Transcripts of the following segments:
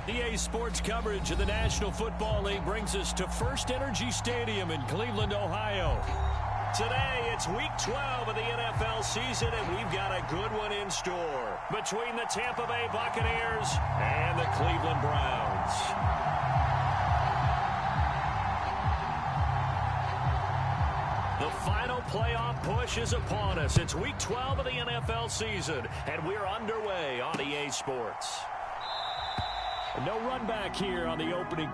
EA Sports coverage of the National Football League brings us to First Energy Stadium in Cleveland, Ohio. Today, it's Week 12 of the NFL season, and we've got a good one in store between the Tampa Bay Buccaneers and the Cleveland Browns. The final playoff push is upon us. It's Week 12 of the NFL season, and we're underway on EA Sports. No run back here on the opening.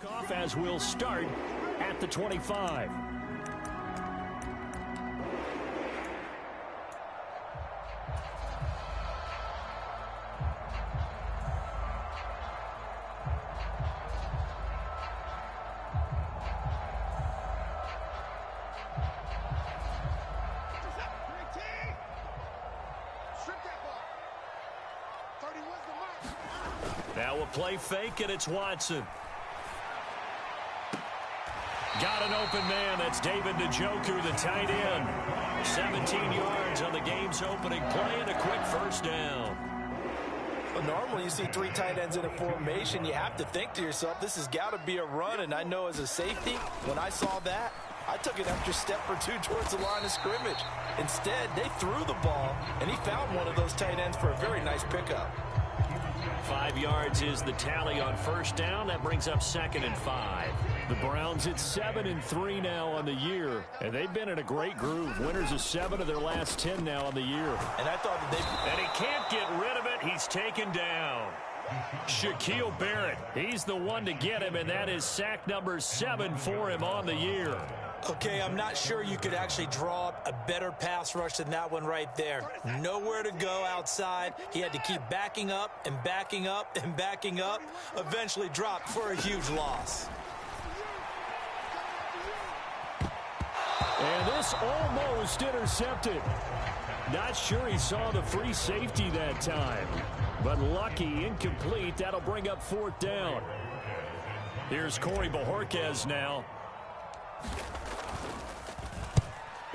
Kickoff as we'll start at the 25. Now a play fake, and it's Watson. Got an open man. That's David Njoku, the tight end. 17 yards on the game's opening play and a quick first down. Well, normally you see three tight ends in a formation. You have to think to yourself, this has got to be a run. And I know as a safety, when I saw that, I took an extra step or two towards the line of scrimmage. Instead, they threw the ball, and he found one of those tight ends for a very nice pickup. 5 yards is the tally on first down. That brings up 2nd and 5. The Browns at 7-3 now on the year, and they've been in a great groove. Winners of 7 of their last 10 now on the year. And I thought that and he can't get rid of it. He's taken down. Shaquille Barrett, he's the one to get him, and that is sack number 7 for him on the year. Okay, I'm not sure you could actually draw up a better pass rush than that one right there. Nowhere to go outside. He had to keep backing up and backing up and backing up. Eventually dropped for a huge loss. And this almost intercepted. Not sure he saw the free safety that time. But lucky, incomplete. That'll bring up 4th down. Here's Corey Bojorquez now.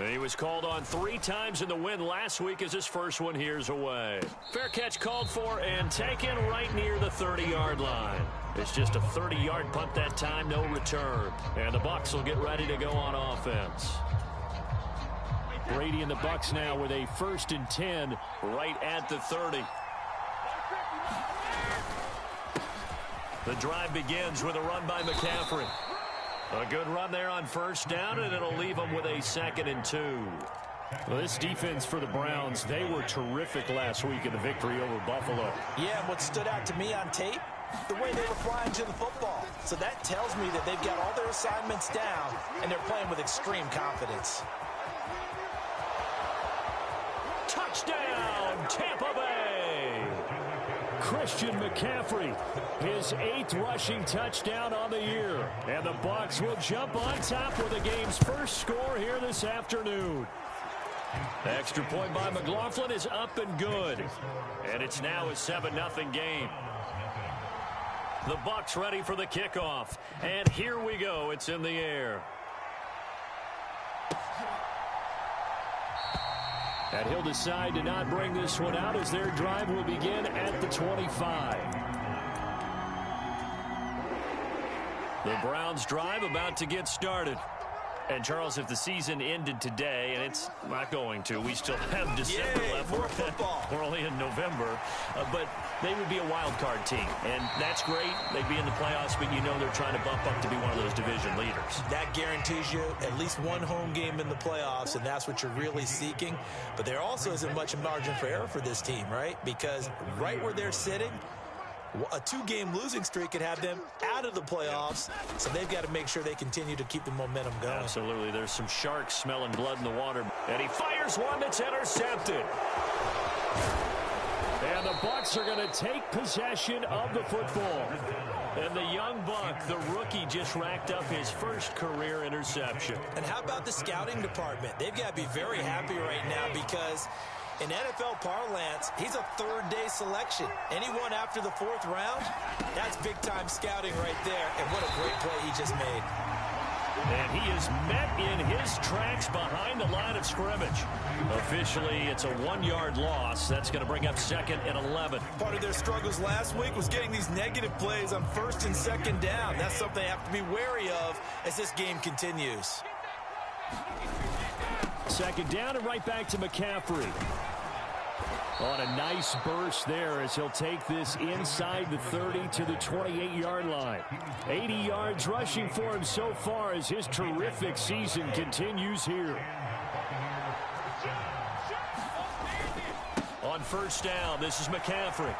He was called on 3 times in the win last week as his first one here's away. Fair catch called for and taken right near the 30-yard line. It's just a 30-yard punt that time, no return. And the Bucs will get ready to go on offense. Brady and the Bucs now with a 1st and 10 right at the 30. The drive begins with a run by McCaffrey. A good run there on first down, and it'll leave them with a 2nd and 2. Well, this defense for the Browns, they were terrific last week in the victory over Buffalo. Yeah, and what stood out to me on tape, the way they were flying to the football. So that tells me that they've got all their assignments down, and they're playing with extreme confidence. Touchdown, Tampa Bay! Christian McCaffrey, his 8th rushing touchdown on the year. And the Bucs will jump on top with the game's first score here this afternoon. The extra point by McLaughlin is up and good. And it's now a 7-0 game. The Bucs ready for the kickoff. And here we go. It's in the air. And he'll decide to not bring this one out as their drive will begin at the 25. The Browns' drive about to get started. And, Charles, if the season ended today, and it's not going to, we still have December left. More football. We're only in November. But they would be a wild card team. And that's great. They'd be in the playoffs, but you know they're trying to bump up to be one of those division leaders. That guarantees you at least one home game in the playoffs, and that's what you're really seeking. But there also isn't much margin for error for this team, right? Because right where they're sitting, a two-game losing streak could have them out of the playoffs, so they've got to make sure they continue to keep the momentum going. Absolutely. There's some sharks smelling blood in the water. And he fires one that's intercepted. And the Bucs are going to take possession of the football. And the young Buck, the rookie, just racked up his first career interception. And how about the scouting department? They've got to be very happy right now because in NFL parlance, he's a third-day selection. Anyone after the fourth round, that's big-time scouting right there. And what a great play he just made. And he is met in his tracks behind the line of scrimmage. Officially, it's a 1-yard loss. That's going to bring up 2nd and 11. Part of their struggles last week was getting these negative plays on 1st and 2nd down. That's something they have to be wary of as this game continues. 2nd down and right back to McCaffrey. On a nice burst there as he'll take this inside the 30 to the 28-yard line. 80 yards rushing for him so far as his terrific season continues here. On 1st down, this is McCaffrey.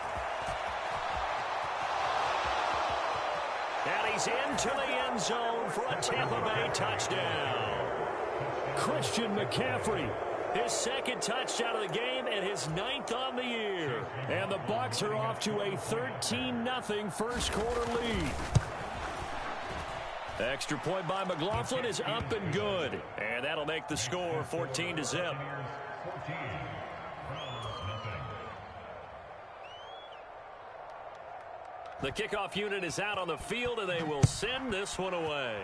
And he's into the end zone for a Tampa Bay touchdown. Christian McCaffrey, his 2nd touchdown of the game and his 9th on the year. And the Bucs are off to a 13-0 first quarter lead. The extra point by McLaughlin is up and good. And that'll make the score 14-0. The kickoff unit is out on the field, and they will send this one away.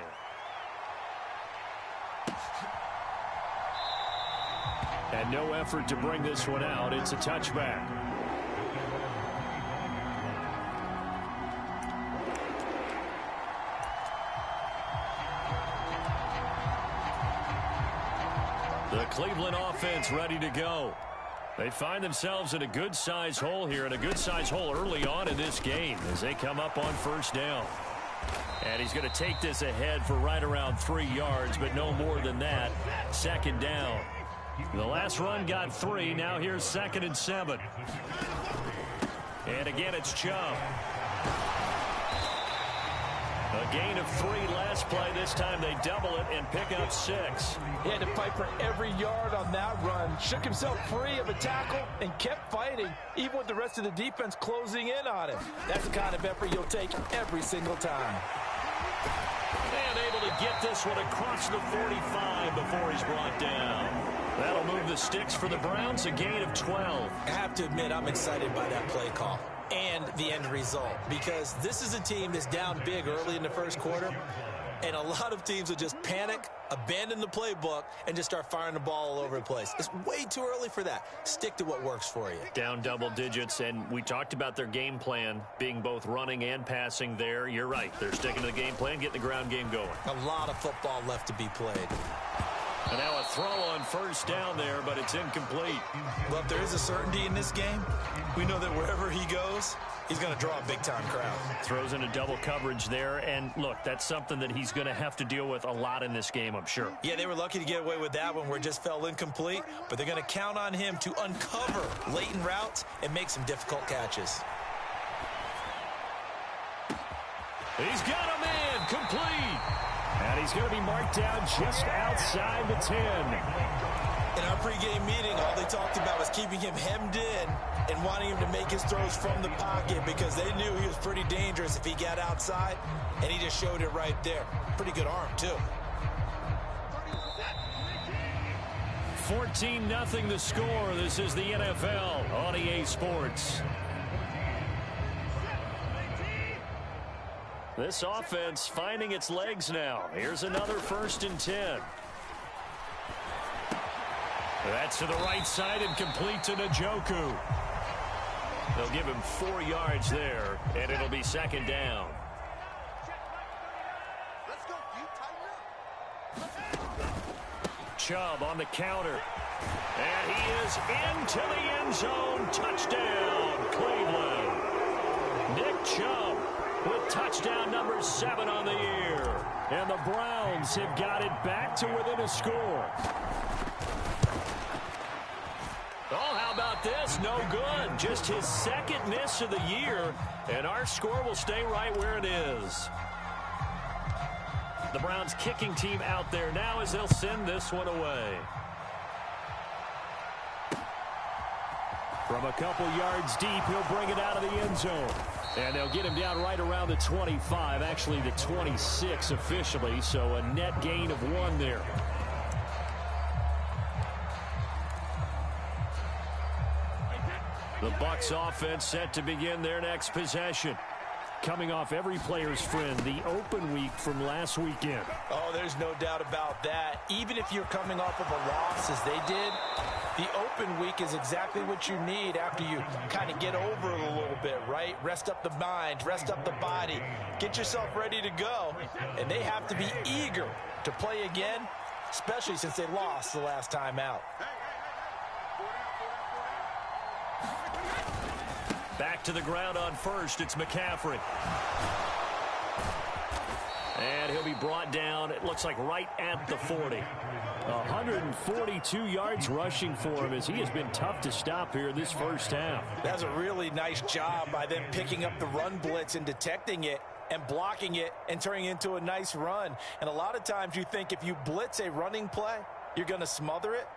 And no effort to bring this one out. It's a touchback. The Cleveland offense ready to go. They find themselves in a good-sized hole here, and a good-sized hole early on in this game as they come up on 1st down. And he's going to take this ahead for right around 3 yards, but no more than that. 2nd down. The last run got 3. Now here's 2nd and 7. And again, it's Chubb. A gain of 3 last play. This time they double it and pick up 6. He had to fight for every yard on that run. Shook himself free of a tackle and kept fighting, even with the rest of the defense closing in on him. That's the kind of effort you'll take every single time. And able to get this one across the 45 before he's brought down. That'll move the sticks for the Browns, a gain of 12. I have to admit, I'm excited by that play call and the end result, because this is a team that's down big early in the first quarter, and a lot of teams will just panic, abandon the playbook, and just start firing the ball all over the place. It's way too early for that. Stick to what works for you. Down double digits, and we talked about their game plan being both running and passing there. You're right. They're sticking to the game plan, getting the ground game going. A lot of football left to be played. And now a throw on 1st down there, but it's incomplete. Well, if there is a certainty in this game, we know that wherever he goes, he's going to draw a big-time crowd. Throws into double coverage there, and look, that's something that he's going to have to deal with a lot in this game, I'm sure. Yeah, they were lucky to get away with that one where it just fell incomplete, but they're going to count on him to uncover latent routes and make some difficult catches. He's got a man, complete. And he's going to be marked down just outside the 10. In our pregame meeting, all they talked about was keeping him hemmed in and wanting him to make his throws from the pocket because they knew he was pretty dangerous if he got outside, and he just showed it right there. Pretty good arm, too. 14-0 the score. This is the NFL on EA Sports. This offense finding its legs now. Here's another 1st and 10. That's to the right side and complete to Njoku. They'll give him 4 yards there, and it'll be 2nd down. Chubb on the counter. And he is into the end zone. Touchdown, Cleveland. Nick Chubb with touchdown number 7 on the year. And the Browns have got it back to within a score. Oh, how about this? No good. Just his 2nd miss of the year. And our score will stay right where it is. The Browns kicking team out there now as they'll send this one away. From a couple yards deep, he'll bring it out of the end zone. And they'll get him down right around the 25, actually the 26 officially, so a net gain of 1 there. The Bucs offense set to begin their next possession. Coming off every player's friend, the open week from last weekend. Oh, there's no doubt about that. Even if you're coming off of a loss as they did, the open week is exactly what you need after you kind of get over it a little bit, right? Rest up the mind, rest up the body, get yourself ready to go. And they have to be eager to play again, especially since they lost the last time out. Back to the ground on 1st. It's McCaffrey. And he'll be brought down, it looks like right at the 40. 142 yards rushing for him as he has been tough to stop here in this first half. That's a really nice job by them picking up the run blitz and detecting it and blocking it and turning it into a nice run. And a lot of times you think if you blitz a running play, you're going to smother it.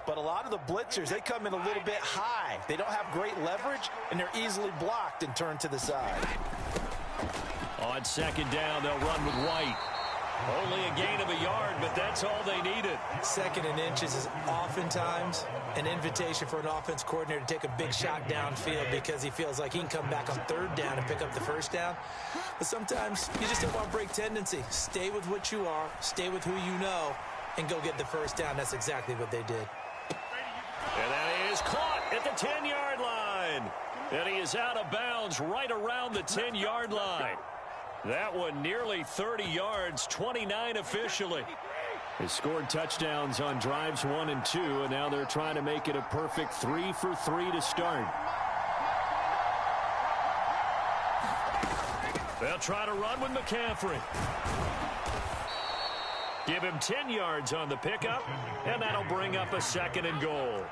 But a lot of the blitzers, they come in a little bit high. They don't have great leverage, and they're easily blocked and turned to the side. On 2nd down, they'll run with White. Only a gain of a yard, but that's all they needed. 2nd and inches is oftentimes an invitation for an offense coordinator to take a big shot downfield because he feels like he can come back on 3rd down and pick up the 1st down. But sometimes you just don't want to break tendency. Stay with what you are, stay with who you know, and go get the 1st down. That's exactly what they did. And that is caught at the 10-yard line. And he is out of bounds right around the 10-yard line. That one nearly 30 yards, 29 officially. They scored touchdowns on drives 1 and 2, and now they're trying to make it a perfect 3 for 3 to start. They'll try to run with McCaffrey. Give him 10 yards on the pickup, and that'll bring up a 2nd and goal.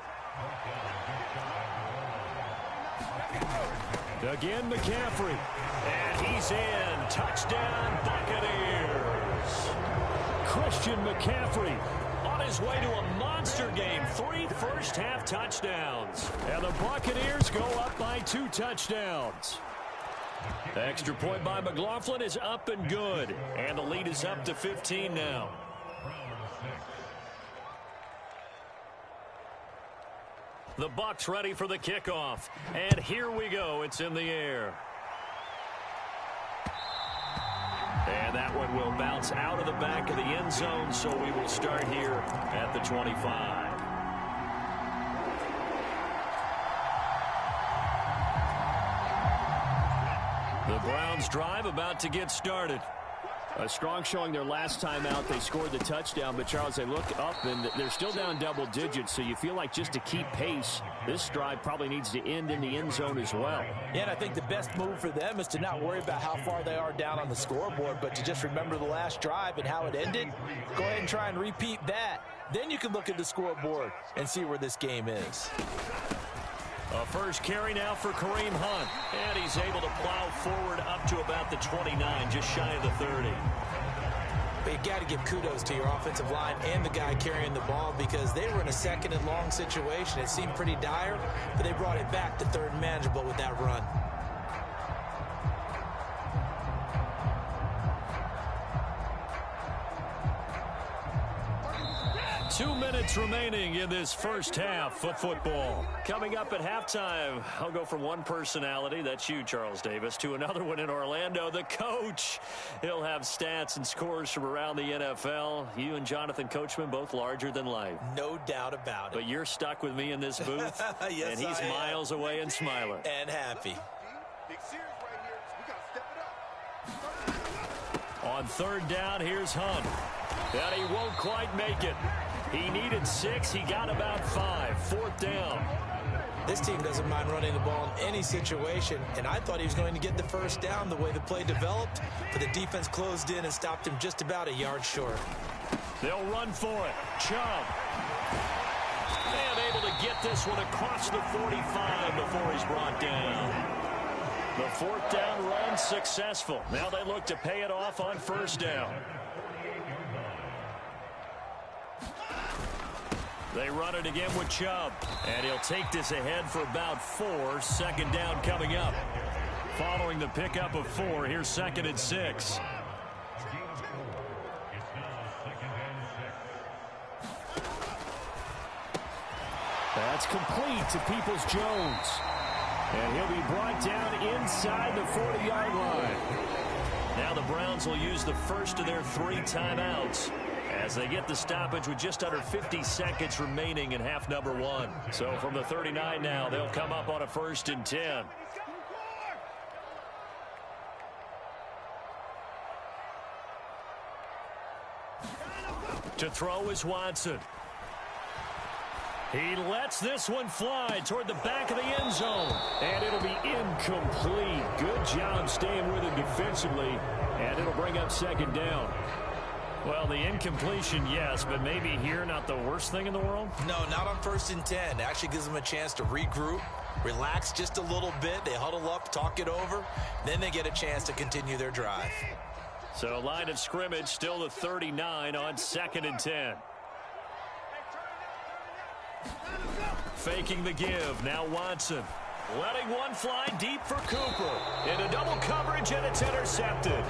Again, McCaffrey. And he's in. Touchdown, Buccaneers. Christian McCaffrey on his way to a monster game. 3 first-half touchdowns. And the Buccaneers go up by 2 touchdowns. The extra point by McLaughlin is up and good. And the lead is up to 15 now. The Bucs ready for the kickoff. And here we go. It's in the air. And that one will bounce out of the back of the end zone, so we will start here at the 25. The Browns drive about to get started. A strong showing their last time out. They scored the touchdown, but Charles, they look up and they're still down double digits, so you feel like just to keep pace, this drive probably needs to end in the end zone as well. Yeah, and I think the best move for them is to not worry about how far they are down on the scoreboard, but to just remember the last drive and how it ended. Go ahead and try and repeat that. Then you can look at the scoreboard and see where this game is. A first carry now for Kareem Hunt. And he's able to plow forward up to about the 29, just shy of the 30. But you got to give kudos to your offensive line and the guy carrying the ball because they were in a 2nd and long situation. It seemed pretty dire, but they brought it back to 3rd and manageable with that run. 2 minutes remaining in this first half of football. Coming up at halftime, I'll go from one personality, that's you, Charles Davis, to another one in Orlando, the coach. He'll have stats and scores from around the NFL. You and Jonathan Coachman, both larger than life. No doubt about it. But you're stuck with me in this booth, yes, and he's miles away and smiling. And happy. On third down, here's Hunt. And he won't quite make it. He needed 6. He got about 5. Fourth down. This team doesn't mind running the ball in any situation, and I thought he was going to get the first down the way the play developed, but the defense closed in and stopped him just about a yard short. They'll run for it. Chubb. And able to get this one across the 45 before he's brought down. The fourth down run successful. Now they look to pay it off on first down. They run it again with Chubb. And he'll take this ahead for about 4. Second down coming up. Following the pickup of 4, here's 2nd and 6. That's complete to Peoples-Jones. And he'll be brought down inside the 40-yard line. Now the Browns will use the first of their 3 timeouts as they get the stoppage with just under 50 seconds remaining in half number 1. So from the 39 now, they'll come up on a 1st and 10. To throw is Watson. He lets this one fly toward the back of the end zone. And it'll be incomplete. Good job staying with it defensively. And it'll bring up 2nd down. Well, the incompletion, yes, but maybe here not the worst thing in the world? No, not on 1st and 10. It actually gives them a chance to regroup, relax just a little bit. They huddle up, talk it over. Then they get a chance to continue their drive. So line of scrimmage still the 39 on 2nd and 10. Faking the give. Now Watson. Letting one fly deep for Cooper. Into double coverage, and it's intercepted.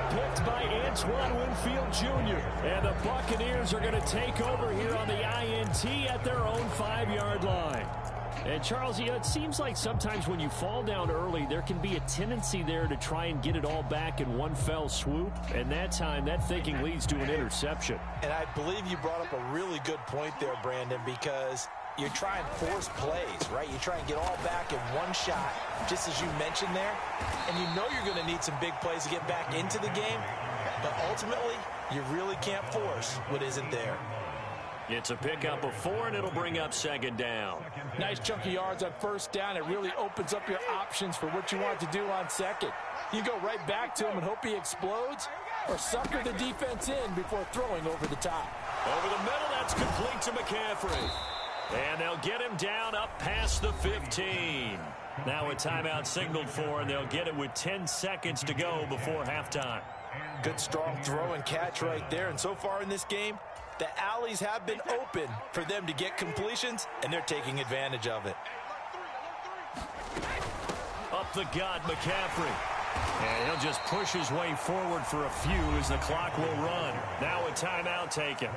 Picked by Antoine Winfield Jr. And the Buccaneers are going to take over here on the INT at their own 5-yard line. And, Charles, you know, it seems like sometimes when you fall down early, there can be a tendency there to try and get it all back in one fell swoop. And that time, that thinking leads to an interception. And I believe you brought up a really good point there, Brandon, because you try and force plays, right? You try and get all back in one shot, just as you mentioned there. And you know you're going to need some big plays to get back into the game. But ultimately, you really can't force what isn't there. It's a pickup of 4, and it'll bring up 2nd down. Nice chunk of yards on 1st down. It really opens up your options for what you want to do on 2nd. You go right back to him and hope he explodes, or sucker the defense in before throwing over the top. Over the middle, that's complete to McCaffrey. And they'll get him down up past the 15. Now a timeout signaled for, and they'll get it with 10 seconds to go before halftime. Good strong throw and catch right there. And so far in this game, the alleys have been open for them to get completions, and they're taking advantage of it. Up the gut, McCaffrey. And he'll just push his way forward for a few as the clock will run. Now a timeout taken.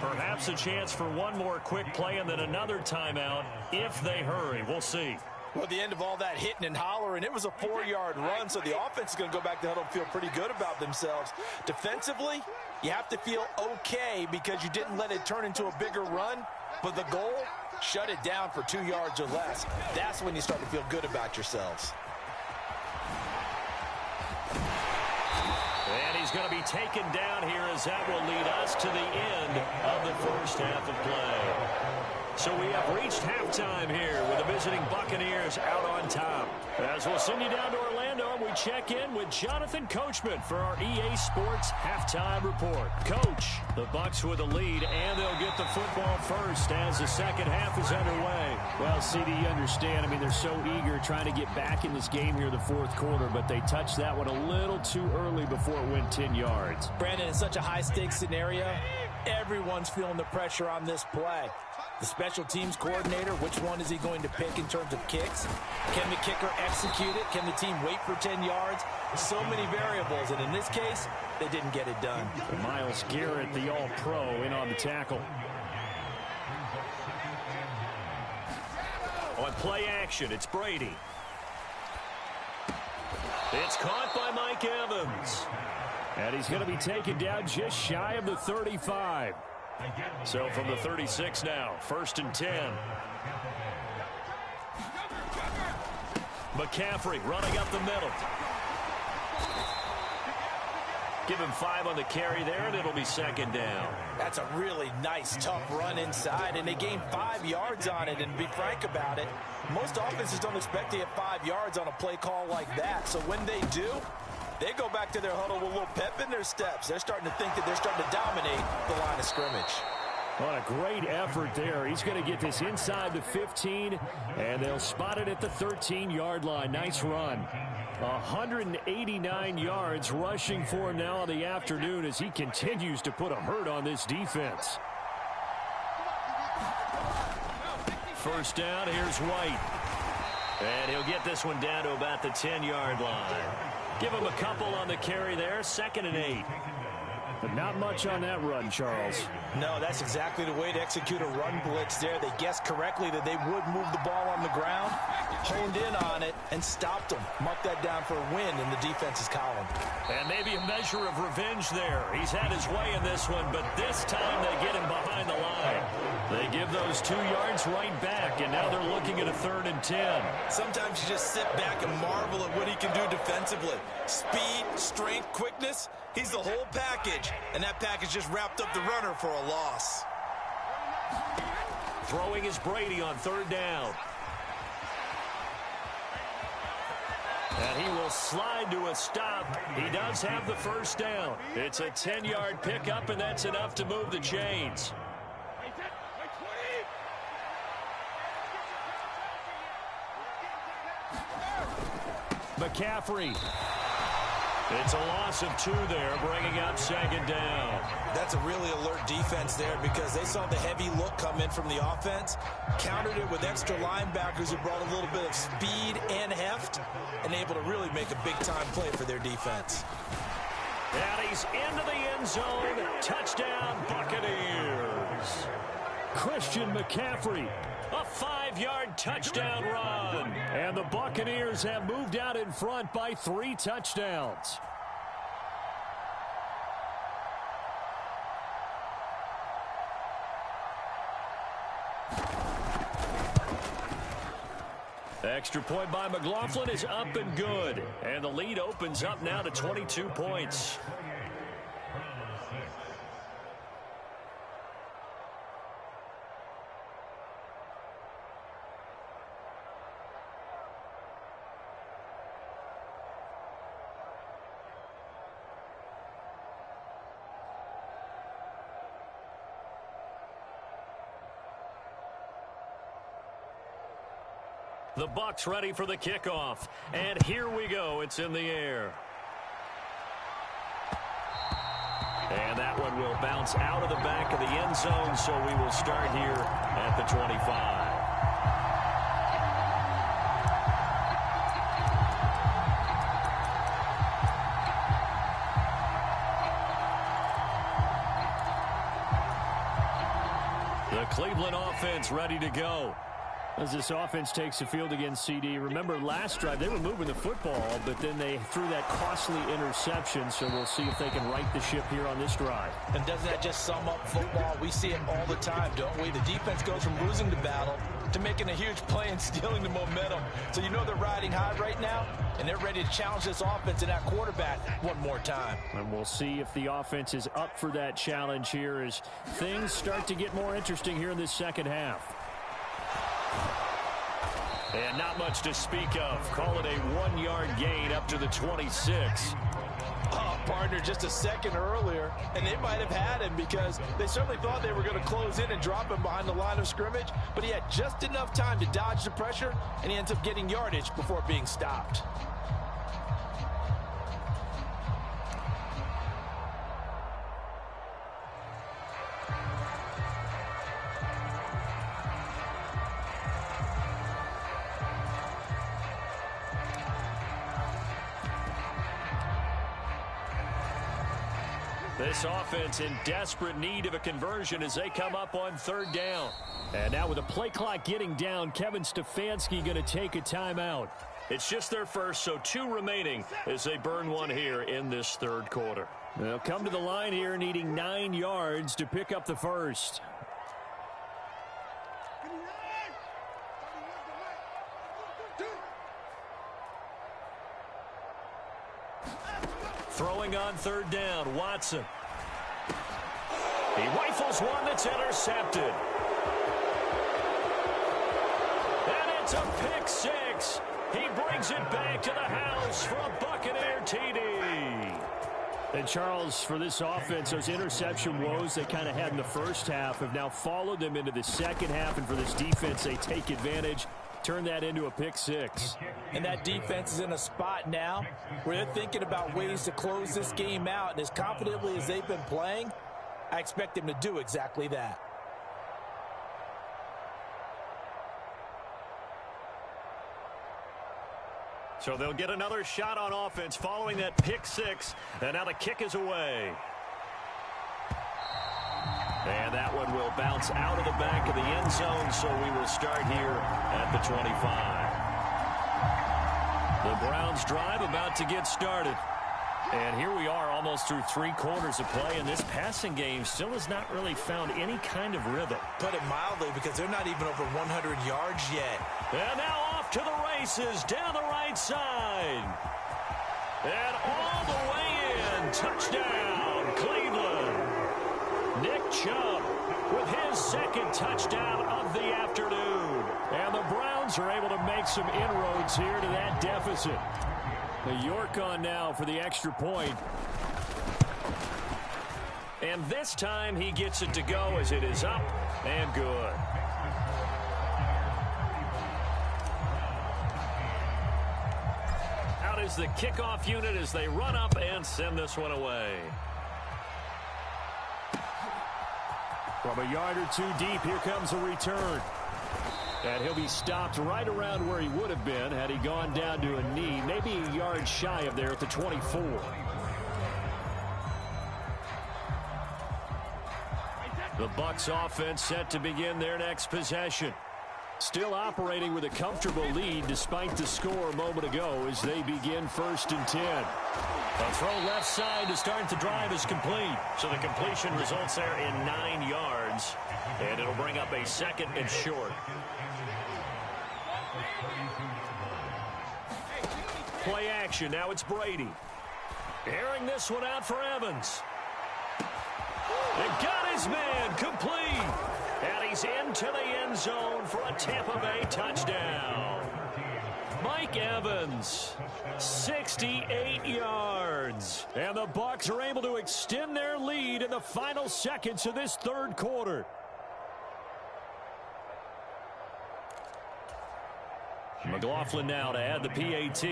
Perhaps a chance for one more quick play and then another timeout if they hurry. We'll see. Well, at the end of all that hitting and hollering, it was a 4-yard run, so the offense is going to go back to huddle and feel pretty good about themselves. Defensively, you have to feel okay because you didn't let it turn into a bigger run, but the goal, shut it down for 2 yards or less. That's when you start to feel good about yourselves. And he's going to be taken down here as that will lead us to the end of the first half of play. So we have reached halftime here with the visiting Buccaneers out on top. As we'll send you down to Orlando, and we check in with Jonathan Coachman for our EA Sports Halftime Report. Coach, the Bucs with a lead, and they'll get the football first as the second half is underway. Well, CD, you understand. I mean, they're so eager trying to get back in this game here the fourth quarter, but they touched that one a little too early before it went 10 yards. Brandon, in such a high-stakes scenario, everyone's feeling the pressure on this play. The special teams coordinator, which one is he going to pick in terms of kicks? Can the kicker execute it? Can the team wait for 10 yards? So many variables, and in this case, they didn't get it done. Myles Garrett, the All-Pro, in on the tackle. On play action, it's Brady. It's caught by Mike Evans. And he's going to be taken down just shy of the 35. So from the 36 now, 1st and 10. McCaffrey running up the middle. Give him 5 on the carry there, and it'll be 2nd down. That's a really nice, tough run inside, and they gained 5 yards on it. And to be frank about it, most offenses don't expect to get 5 yards on a play call like that. So when they do, they go back to their huddle with a little pep in their steps. They're starting to think that they're starting to dominate the line of scrimmage. What a great effort there. He's going to get this inside the 15, and they'll spot it at the 13-yard line. Nice run. 189 yards rushing for him now on the afternoon as he continues to put a hurt on this defense. 1st down, here's White. And he'll get this one down to about the 10-yard line. Give him a couple on the carry there, 2nd and 8. But not much on that run, Charles. No, that's exactly the way to execute a run blitz there. They guessed correctly that they would move the ball on the ground, honed in on it, and stopped them. Mark that down for a win in the defense's column. And maybe a measure of revenge there. He's had his way in this one, but this time they get him behind the line. They give those 2 yards right back, and now they're looking at a 3rd and 10. Sometimes you just sit back and marvel at what he can do defensively. Speed, strength, quickness. He's the whole package, and that package just wrapped up the runner for a loss. Throwing is Brady on 3rd down. And he will slide to a stop. He does have the 1st down. It's a 10-yard pickup, and that's enough to move the chains. McCaffrey. It's a loss of 2 there, bringing up 2nd down. That's a really alert defense there because they saw the heavy look come in from the offense, countered it with extra linebackers who brought a little bit of speed and heft, and able to really make a big-time play for their defense. And he's into the end zone. Touchdown, Buccaneers. Christian McCaffrey. A 5-yard touchdown run. And the Buccaneers have moved out in front by 3 touchdowns. Extra point by McLaughlin is up and good. And the lead opens up now to 22 points. The Bucs ready for the kickoff. And here we go. It's in the air. And that one will bounce out of the back of the end zone, so we will start here at the 25. The Cleveland offense ready to go. As this offense takes the field against CD, remember last drive they were moving the football, but then they threw that costly interception, so we'll see if they can right the ship here on this drive. And doesn't that just sum up football? We see it all the time, don't we? The defense goes from losing the battle to making a huge play and stealing the momentum. So you know they're riding high right now, and they're ready to challenge this offense and that quarterback one more time. And we'll see if the offense is up for that challenge here as things start to get more interesting here in this second half. And not much to speak of. Call it a 1-yard gain up to the 26. Oh, partner, just a second earlier, and they might have had him because they certainly thought they were going to close in and drop him behind the line of scrimmage, but he had just enough time to dodge the pressure, and he ends up getting yardage before being stopped. This offense in desperate need of a conversion as they come up on third down. And now with the play clock getting down, Kevin Stefanski going to take a timeout. It's just their first, so 2 remaining as they burn one here in this third quarter. They'll come to the line here needing 9 yards to pick up the first. Throwing on third down, Watson. He rifles one that's intercepted. And it's a pick 6. He brings it back to the house for a Buccaneer TD. And Charles, for this offense, those interception woes they kind of had in the first half have now followed them into the second half. And for this defense, they take advantage, turn that into a pick 6. And that defense is in a spot now where they're thinking about ways to close this game out. And as confidently as they've been playing, I expect them to do exactly that. So they'll get another shot on offense following that pick 6. And now the kick is away. And that one will bounce out of the back of the end zone, so we will start here at the 25. The Browns drive about to get started. And here we are almost through 3 quarters of play, and this passing game still has not really found any kind of rhythm. Put it mildly, because they're not even over 100 yards yet. And now off to the races down the right side. And all the way in. Touchdown, Cleveland. Nick Chubb with his second touchdown of the afternoon. And the Browns are able to make some inroads here to that deficit. The York on now for the extra point. And this time he gets it to go as it is up and good. Out is the kickoff unit as they run up and send this one away. From a yard or 2 deep, here comes a return. And he'll be stopped right around where he would have been had he gone down to a knee, maybe a yard shy of there at the 24. The Bucs offense set to begin their next possession. Still operating with a comfortable lead despite the score a moment ago as they begin 1st and 10. A throw left side to start the drive is complete. So the completion results there in 9 yards. And it'll bring up a 2nd and short. Play action. Now it's Brady. Airing this one out for Evans. And got his man complete. And he's into the end zone for a Tampa Bay touchdown. Mike Evans, 68 yards. And the Bucs are able to extend their lead in the final seconds of this third quarter. McLaughlin now to add the PAT.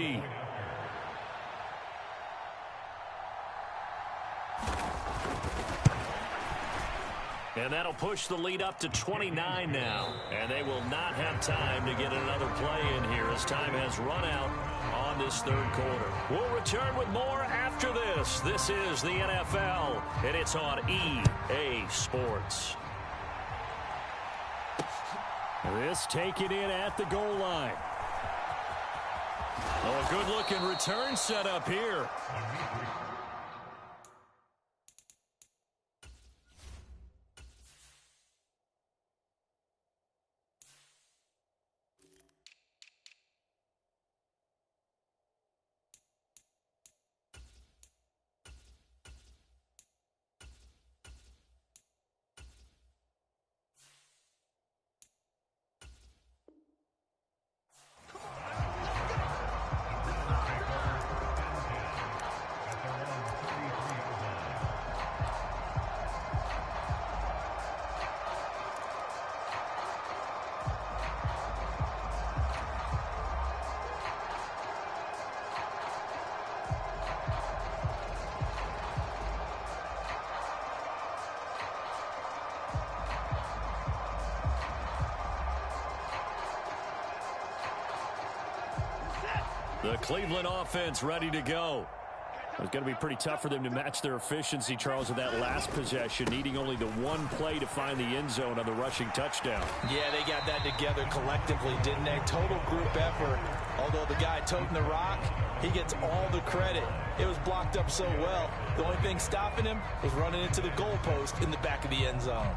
And that'll push the lead up to 29 now. And they will not have time to get another play in here as time has run out on this third quarter. We'll return with more after this. This is the NFL, and it's on EA Sports. This taken in at the goal line. Oh, a good-looking return set up here. The Cleveland offense ready to go. It's going to be pretty tough for them to match their efficiency, Charles, with that last possession, needing only the one play to find the end zone on the rushing touchdown. Yeah, they got that together collectively, didn't they? Total group effort. Although the guy toting the rock, he gets all the credit. It was blocked up so well. The only thing stopping him was running into the goalpost in the back of the end zone.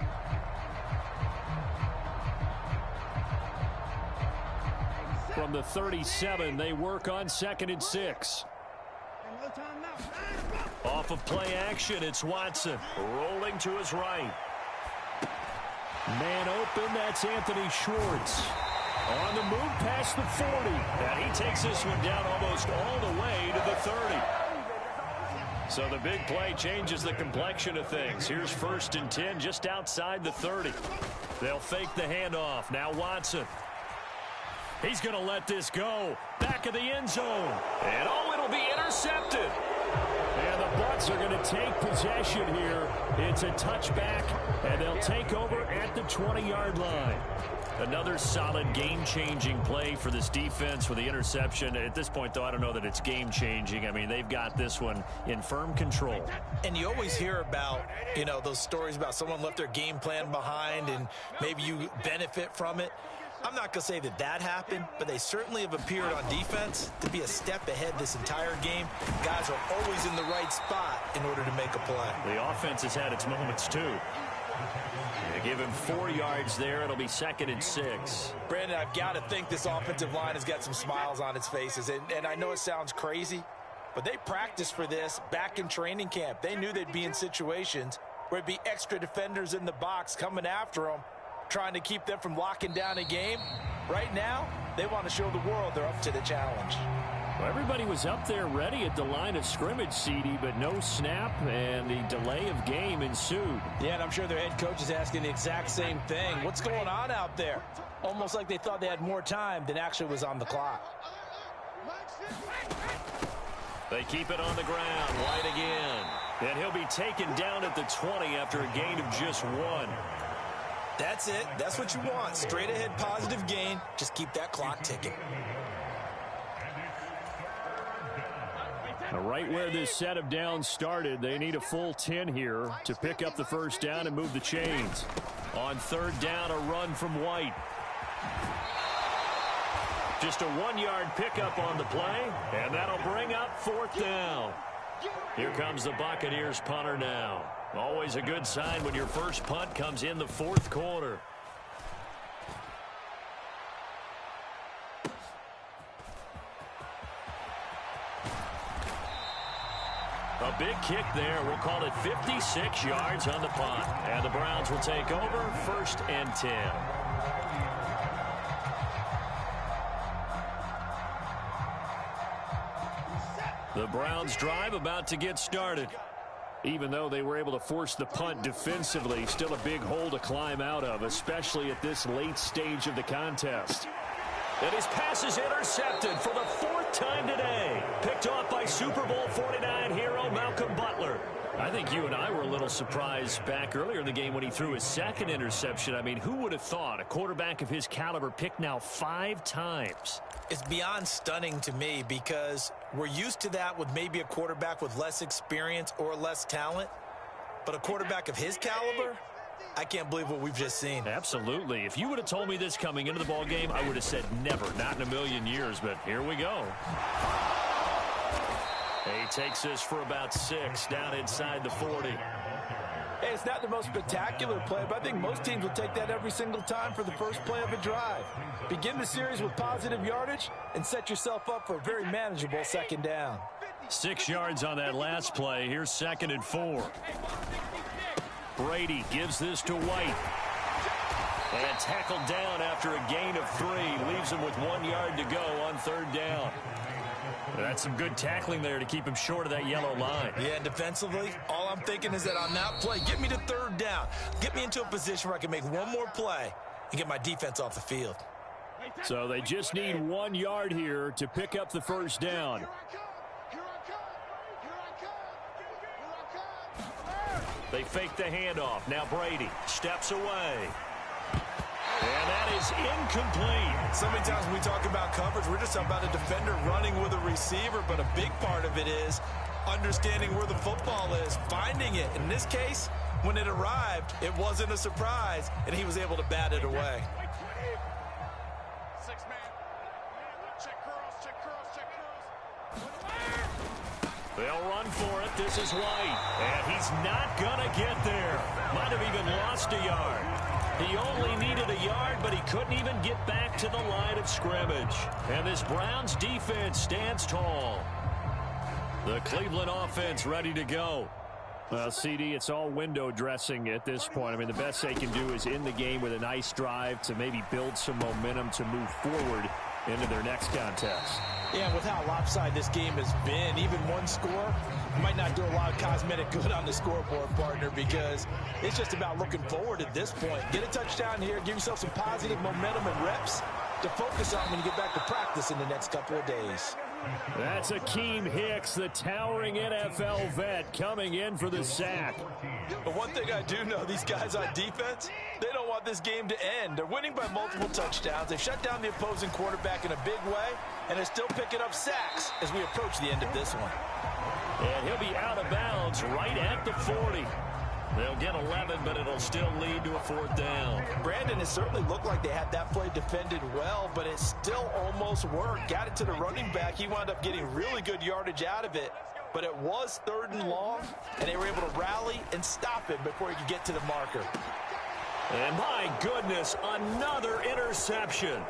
From the 37, they work on 2nd and 6. Off of play action, it's Watson rolling to his right. Man open, that's Anthony Schwartz. On the move past the 40. And he takes this one down almost all the way to the 30. So the big play changes the complexion of things. Here's 1st and 10 just outside the 30. They'll fake the handoff. Now Watson. He's going to let this go. Back of the end zone. And oh, it'll be intercepted. And the Bucs are going to take possession here. It's a touchback, and they'll take over at the 20-yard line. Another solid game-changing play for this defense with the interception. At this point, though, I don't know that it's game-changing. I mean, they've got this one in firm control. And you always hear about, you know, those stories about someone left their game plan behind and maybe you benefit from it. I'm not going to say that that happened, but they certainly have appeared on defense to be a step ahead this entire game. Guys are always in the right spot in order to make a play. The offense has had its moments, too. They give him 4 yards there. It'll be 2nd and 6. Brandon, I've got to think this offensive line has got some smiles on its faces. And I know it sounds crazy, but they practiced for this back in training camp. They knew they'd be in situations where it'd be extra defenders in the box coming after them, trying to keep them from locking down a game. Right now, they want to show the world they're up to the challenge. Well, everybody was up there ready at the line of scrimmage, CD, but no snap, and the delay of game ensued. Yeah, and I'm sure their head coach is asking the exact same thing. What's going on out there? Almost like they thought they had more time than actually was on the clock. They keep it on the ground. White again. And he'll be taken down at the 20 after a gain of just 1. That's it. That's what you want. Straight ahead positive gain. Just keep that clock ticking. Now, right where this set of downs started, they need a full 10 here to pick up the first down and move the chains. On 3rd down, a run from White. Just a 1-yard pickup on the play, and that'll bring up 4th down. Here comes the Buccaneers punter now. Always a good sign when your first punt comes in the 4th quarter. A big kick there. We'll call it 56 yards on the punt. And the Browns will take over 1st and 10. The Browns drive about to get started. Even though they were able to force the punt defensively, still a big hole to climb out of, especially at this late stage of the contest. And his pass is intercepted for the 4th time today. Picked off by Super Bowl 49 hero Malcolm Butler. I think you and I were a little surprised back earlier in the game when he threw his 2nd interception. I mean, who would have thought a quarterback of his caliber picked now 5 times? It's beyond stunning to me because we're used to that with maybe a quarterback with less experience or less talent. But a quarterback of his caliber, I can't believe what we've just seen. Absolutely. If you would have told me this coming into the ball game, I would have said never, not in a million years, but here we go. He takes this for about 6 down inside the 40. Hey, it's not the most spectacular play, but I think most teams will take that every single time for the first play of a drive. Begin the series with positive yardage and set yourself up for a very manageable 2nd down. 6 yards on that last play. Here's 2nd and 4. Brady gives this to White. And tackled down after a gain of 3. Leaves him with 1 yard to go on 3rd down. That's some good tackling there to keep him short of that yellow line. Yeah, and defensively, all I'm thinking is that on that play, get me to 3rd down. Get me into a position where I can make one more play and get my defense off the field. So they just need 1 yard here to pick up the first down. They fake the handoff. Now Brady steps away. And that is incomplete. So many times when we talk about coverage, we're just talking about a defender running with a receiver, but a big part of it is understanding where the football is, finding it. In this case, when it arrived, it wasn't a surprise, and he was able to bat it away. They'll run for it. This is White. And he's not going to get there. Might have even lost a yard. He only needed a yard, but he couldn't even get back to the line of scrimmage. And this Browns defense stands tall. The Cleveland offense ready to go. Well, CD, it's all window dressing at this point. I mean, the best they can do is end the game with a nice drive to maybe build some momentum to move forward into their next contest. Yeah, with how lopsided this game has been, even one score might not do a lot of cosmetic good on the scoreboard, partner, because it's just about looking forward at this point. Get a touchdown here, give yourself some positive momentum and reps to focus on when you get back to practice in the next couple of days. That's Akeem Hicks, the towering NFL vet, coming in for the sack. But one thing I do know, these guys on defense, they don't want this game to end. They're winning by multiple touchdowns. They've shut down the opposing quarterback in a big way, and they're still picking up sacks as we approach the end of this one. And he'll be out of bounds right at the 40. They'll get 11, but it'll still lead to a fourth down. Brandon, it certainly looked like they had that play defended well, but it still almost worked. Got it to the running back. He wound up getting really good yardage out of it, but it was 3rd and long, and they were able to rally and stop it before he could get to the marker. And my goodness, another interception.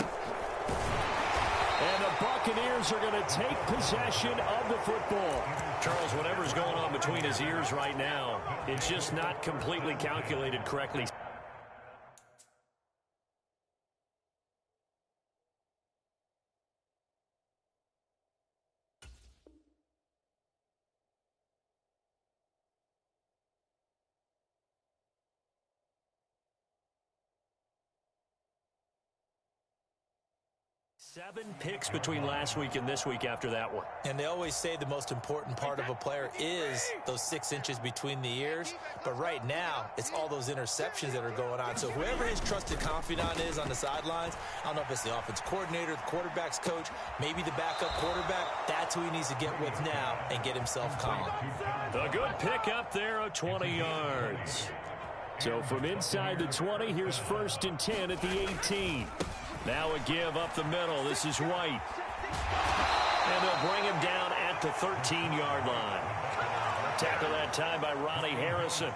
And the Buccaneers are going to take possession of the football. Charles, whatever's going on between his ears right now, it's just not completely calculated correctly. Seven picks between last week and this week after that one. And they always say the most important part of a player is those 6 inches between the ears. But right now, it's all those interceptions that are going on. So whoever his trusted confidant is on the sidelines, I don't know if it's the offense coordinator, the quarterback's coach, maybe the backup quarterback, that's who he needs to get with now and get himself calm. A good pick up there of 20 yards. So from inside the 20, here's 1st and 10 at the 18. Now a give up the middle. This is White. And they'll bring him down at the 13-yard line. Tackle that time by Ronnie Harrison.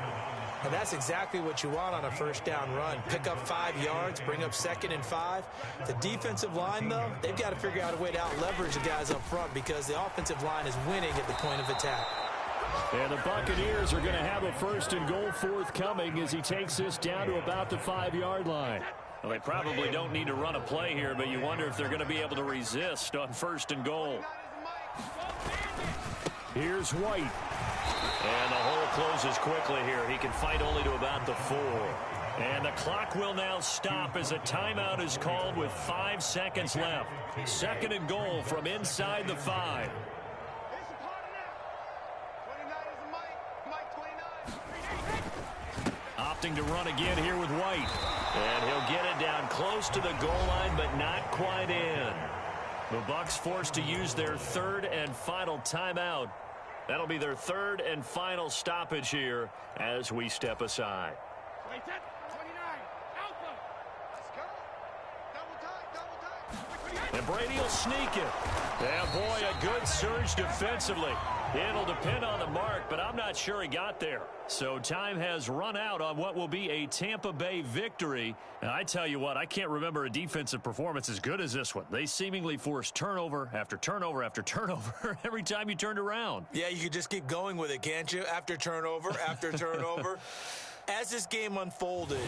And that's exactly what you want on a 1st down run. Pick up 5 yards, bring up 2nd and 5. The defensive line, though, they've got to figure out a way to out-leverage the guys up front because the offensive line is winning at the point of attack. And the Buccaneers are going to have a 1st and goal forthcoming as he takes this down to about the 5-yard line. Well, they probably don't need to run a play here, but you wonder if they're going to be able to resist on 1st and goal. Here's White. And the hole closes quickly here. He can fight only to about the 4. And the clock will now stop as a timeout is called with 5 seconds left. 2nd and goal from inside the 5. Opting to run again here with White. And he'll get it down close to the goal line, but not quite in. The Bucs forced to use their 3rd and final timeout. That'll be their 3rd and final stoppage here as we step aside. And Brady will sneak it. Yeah, boy, a good surge defensively. It'll depend on the mark, but I'm not sure he got there. So time has run out on what will be a Tampa Bay victory. And I tell you what, I can't remember a defensive performance as good as this one. They seemingly forced turnover after turnover after turnover every time you turned around. Yeah, you could just keep going with it, can't you? After turnover, after turnover. As this game unfolded,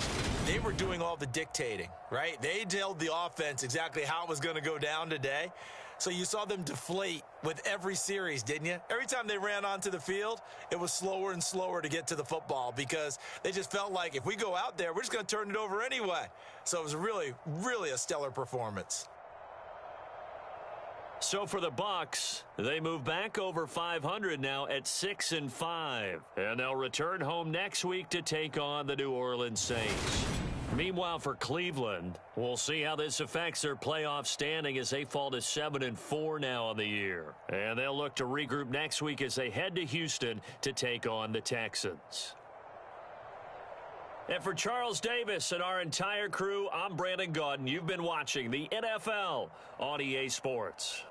they were doing all the dictating, right? They told the offense exactly how it was going to go down today. So you saw them deflate with every series, didn't you? Every time they ran onto the field, it was slower and slower to get to the football because they just felt like if we go out there, we're just going to turn it over anyway. So it was really, really a stellar performance. So for the Bucs, they move back over 500 now at 6-5. And they'll return home next week to take on the New Orleans Saints. Meanwhile, for Cleveland, we'll see how this affects their playoff standing as they fall to 7-4 now on the year. And they'll look to regroup next week as they head to Houston to take on the Texans. And for Charles Davis and our entire crew, I'm Brandon Gaudin. You've been watching the NFL on EA Sports.